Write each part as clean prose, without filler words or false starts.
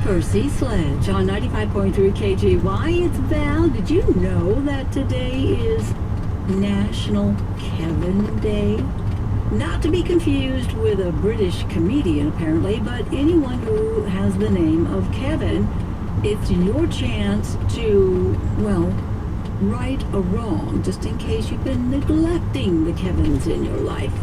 for Sea Sledge on 95.3 KGY. It's Val. Did you know that today is National Kevin Day? Not to be confused with a British comedian, apparently, but anyone who has the name of Kevin. It's your chance to, well, right a wrong, just in case you've been neglecting the Kevins in your life.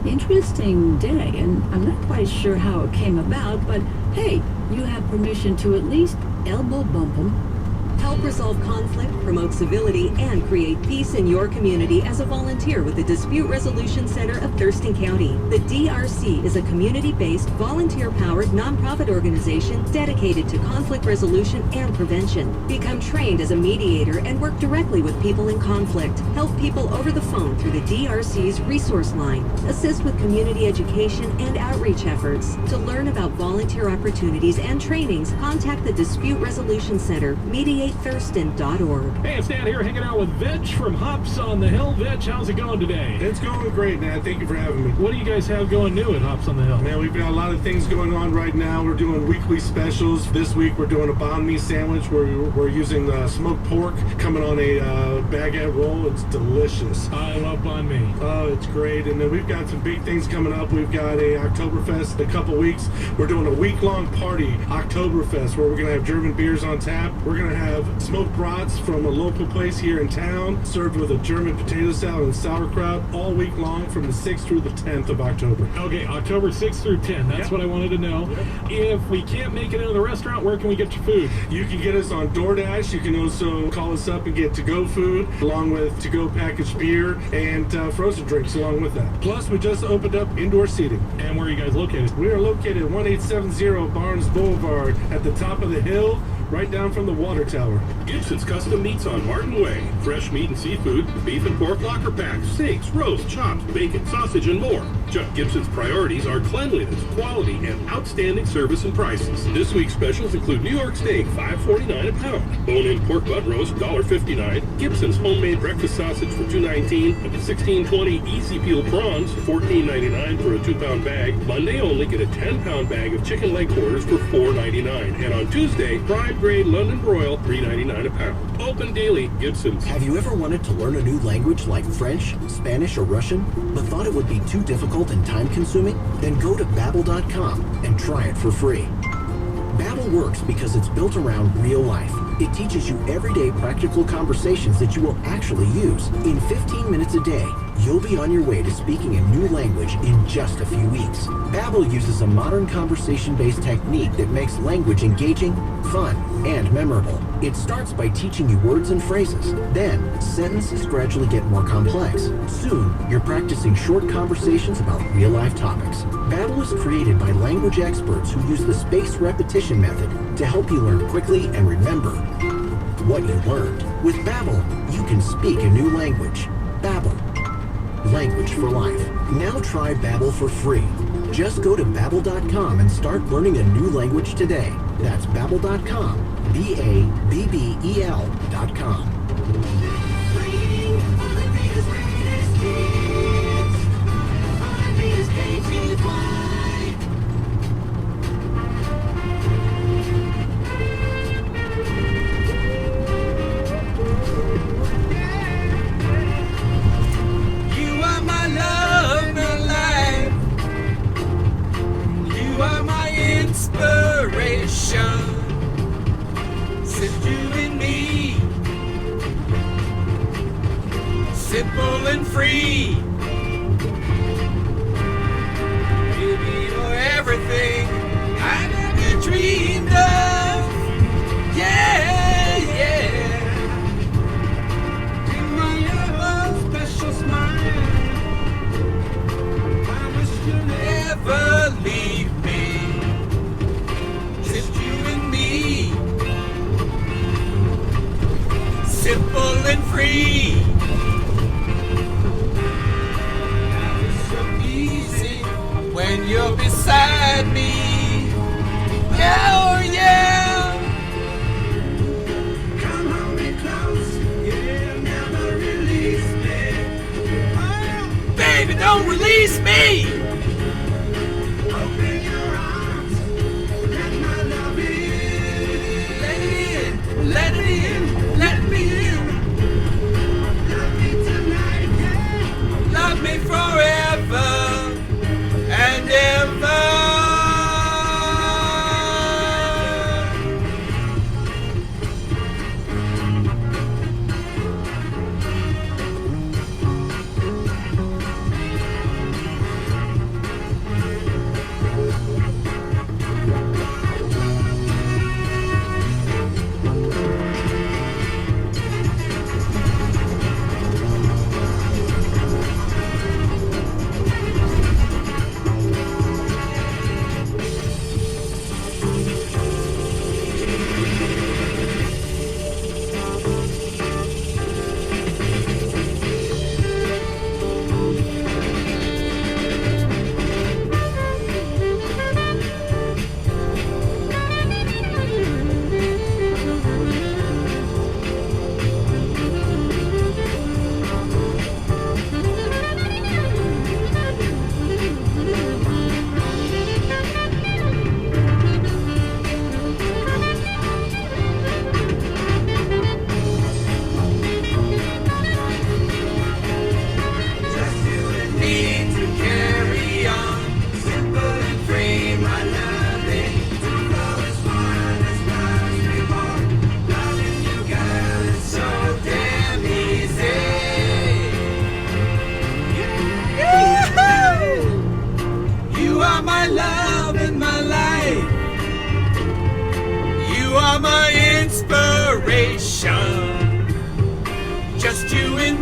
Interesting day, and I'm not quite sure how it came about, but hey, you have permission to at least elbow bump them. Help resolve conflict, promote civility, and create peace in your community as a volunteer with the Dispute Resolution Center of Thurston County. The DRC is a community-based, volunteer-powered nonprofit organization dedicated to conflict resolution and prevention. Become trained as a mediator and work directly with people in conflict. Help people over the phone through the DRC's resource line. Assist with community education and outreach efforts. To learn about volunteer opportunities and trainings, contact the Dispute Resolution Center, mediatethurston.org. Hey, it's Dan here hanging out with Vetch from Hops on the Hill. Vetch, how's it going today? It's going great, man. Thank you for having me. What do you guys have going new at Hops on the Hill? Man, we've got a lot of things going on right now. We're doing weekly specials. This week we're doing a banh mi sandwich where we're using smoked pork coming on a baguette roll. It's delicious. I love banh mi. Oh, it's great. And then we've got some big things coming up. We've got a Oktoberfest in a couple weeks. We're doing a week-long party, Oktoberfest, where we're going to have German beers on tap. We're going to have smoked brats from a local place here in town, served with a German potato salad and sauerkraut all week long from the 6th through the 10th of October. Okay, October 6th through 10th. That's what I wanted to know. If we can't make it into the restaurant, where can we get your food? You can get us on DoorDash. You can also call us up and get to-go food, along with to-go packaged beer and frozen drinks along with that. Plus, we just opened up indoor seating. And where are you guys located? We are located at 1870 Barnes Boulevard at the top of the hill, right down from the water tower. Gibson's Custom Meats on Martin Way. Fresh meat and seafood, beef and pork locker packs, steaks, roast, chops, bacon, sausage, and more. Chuck Gibson's priorities are cleanliness, quality, and outstanding service and prices. This week's specials include New York steak, $5.49 a pound. Bone-in pork butt roast, $1.59. Gibson's homemade breakfast sausage for $2.19. And the 1620 Easy Peel prawns, $14.99 for a 2-pound bag. Monday only, get a 10-pound bag of chicken leg quarters for $4.99. And on Tuesday, prime grade London broil, $3.99 a pound. Open daily, Gibson's. Have you ever wanted to learn a new language like French, Spanish, or Russian, but thought it would be too difficult and time-consuming? Then go to Babbel.com and try it for free. Babbel works because it's built around real life. It teaches you everyday practical conversations that you will actually use. In 15 minutes a day, you'll be on your way to speaking a new language in just a few weeks. Babbel uses a modern conversation-based technique that makes language engaging, fun, and memorable. It starts by teaching you words and phrases. Then, sentences gradually get more complex. Soon, you're practicing short conversations about real-life topics. Babbel is created by language experts who use the spaced repetition method to help you learn quickly and remember what you learned. With Babbel, you can speak a new language. Babbel. Language for life. Now try Babbel for free. Just go to Babbel.com and start learning a new language today. That's Babbel.com. Babbel.com. Simple and free. Baby, you're everything I never dreamed of. Yeah, yeah. You're my little special smile. I wish you'd never leave me. Just you and me. Simple and free. When you're beside me, yeah, oh yeah. Come hold me close, yeah, never release me. Oh, baby, don't release me. Open your arms, let my love in.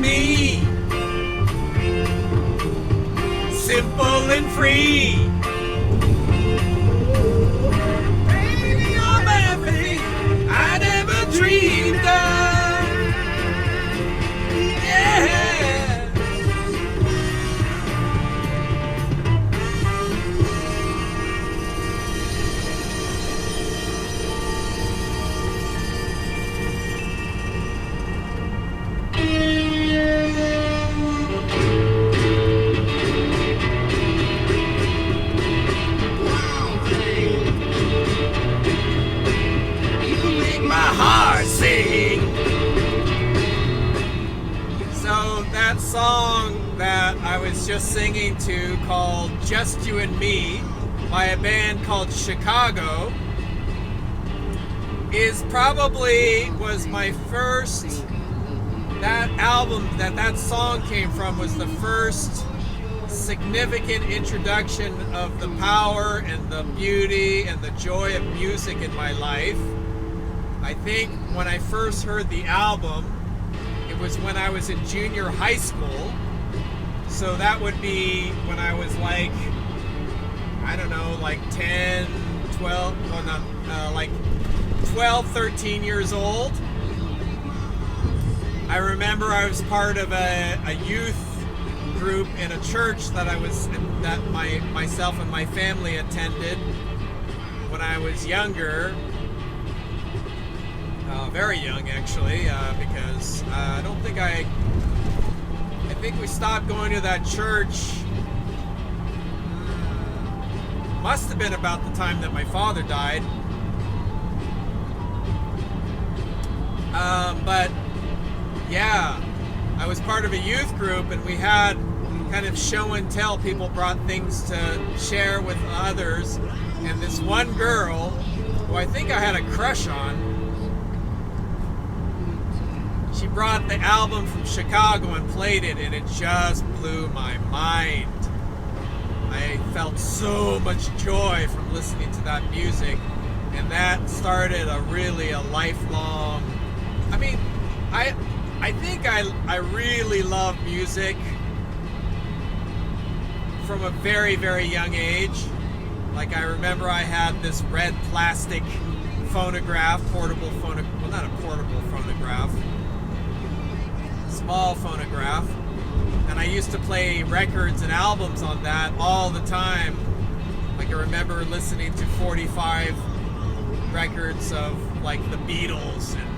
me. Simple and free. Baby, you're everything I never dreamed of. Yeah. Sing. So that song that I was just singing to, called Just You and Me by a band called Chicago, was my first, that album that song came from was the first significant introduction of the power and the beauty and the joy of music in my life. I think when I first heard the album, it was when I was in junior high school. So that would be when I was like, I don't know, like 10, 12, oh no, like 12, 13 years old. I remember I was part of a youth group in a church that myself and my family attended when I was younger. Very young, actually, because I think we stopped going to that church. Must have been about the time that my father died. But yeah, I was part of a youth group, and we had kind of show and tell. People brought things to share with others, and this one girl, who I think I had a crush on, she brought the album from Chicago and played it, and it just blew my mind. I felt so much joy from listening to that music, and that started a lifelong, I mean, I think I really love music from a very, very young age. Like, I remember I had this red plastic phonograph, well, not a portable phonograph, small phonograph, and I used to play records and albums on that all the time. Like, I remember listening to 45 records of like the Beatles and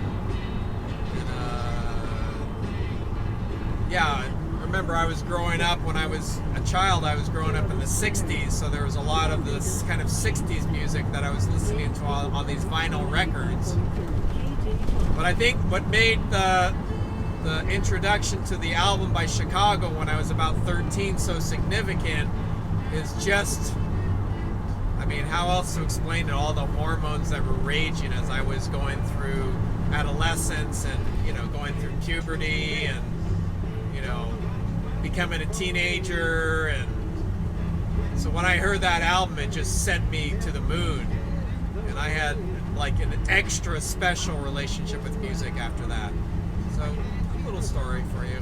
yeah, I remember I was growing up, when I was a child, I was growing up in the 60s, so there was a lot of this kind of 60s music that I was listening to on these vinyl records. But I think what made the introduction to the album by Chicago when I was about 13 so significant is just, I mean, how else to explain it? All the hormones that were raging as I was going through adolescence and, you know, going through puberty and, you know, becoming a teenager. And so when I heard that album, it just sent me to the moon. And I had like an extra special relationship with music after that. So, a little story for you.